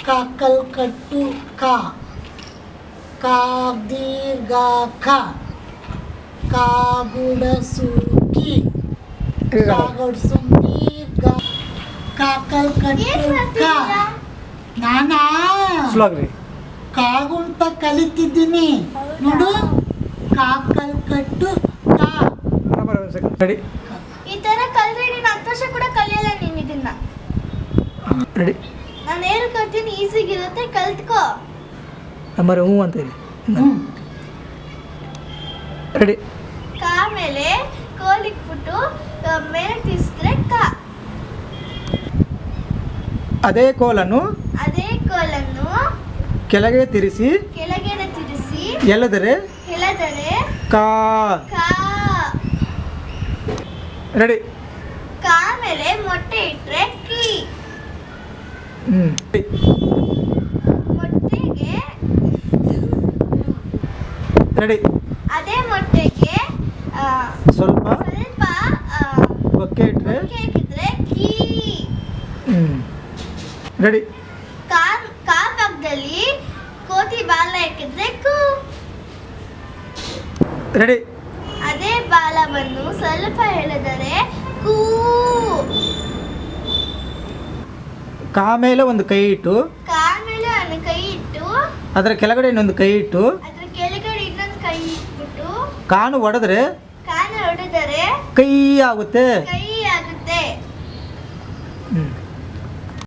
ಕಾಕಲ್ ಕಟ್ಟು ಕಾ ದೀರ್ಘ ಕ ಕಾಗುಡಸುಕಿ ಕಾಗುಡ್ಸು ದೀರ್ಘ ಕಾಕಲ್ ಕಟ್ಟು ಕ ನಾನಾ ಕಾಗುಂತ ಕಲಿತಿದ್ದೀನಿ ನೋಡು. ಕಾಕಲ್ ಕಟ್ಟು ಕಾ ರೆಡಿ. ಈ ತರ ಕಲ್ತ್ರೆ ನೀನು 10 ವರ್ಷ ಕೂಡ ಕಲಿಯಲ್ಲ ನೀನು ಇದನ್ನ. ರೆಡಿ. ನಾನು ಹೇಳ್ಕೊಡ್ತೀನಿ, ಈಸಿಗಿರುತ್ತೆ, ಕಲ್ತ್ಕೋ. ನಂಬರ್ ಹ್ಞೂ ಅಂತ ಹೇಳಿ. ರೆಡಿ. ಕಾ ಮೇಲೆ ಕೋಲಿಕ್ಬಿಟ್ಟು ಮೇಲೆ ತಿರ್ಸಿದ್ರೆ ಕ. ಅದೇ ಕೋಲನ್ನು ಕೆಳಗೆ ತಿರಿಸಿ ಎಳೆದರೆ ಕಾ. ರೆಡಿ. ಕಾ ಮೇಲೆ ಮೊಟ್ಟೆ ಇಟ್ರೆ ಕಿ. ಮೊಟ್ಟೆಗೆ ರೆಡಿ. ಅದೇ ಮೊಟ್ಟೆಗೆ ಸ್ವಲ್ಪ ಕೊಕ್ಕೆ ಇಟ್ರೆ ಕಿ. ರೆಡಿ. ಕಾ ಪಕ್ಕದಲ್ಲಿ ಕೋತಿ ಬಾಲ ಇಕ್ಕಿದ್ರೆ ಕು. ರೆಡಿ. ಅದೇ ಬಾಲವನ್ನು ಸ್ವಲ್ಪ ಎಳೆದರೆ ಕೂ. ಕಾ ಮೇಲೆ ಒಂದು ಕೈ ಇಟ್ಟು ಕಾ ಮೇಲೆ ಒಂದು ಕೈ ಇಟ್ಟು ಅದರ ಕೆಳಗಡೆ ಇನ್ನೊಂದು ಕೈ ಇಟ್ಟು ಅದ್ರ ಕೆಳಗಡೆ ಇನ್ನೊಂದು ಕೈ ಇಟ್ಬಿಟ್ಟು ಕಾನು ಹೊಡೆದ್ರೆ ಕಾನ ಹೊಡೆದರೆ ಕೈ ಆಗುತ್ತೆ. ಕೈ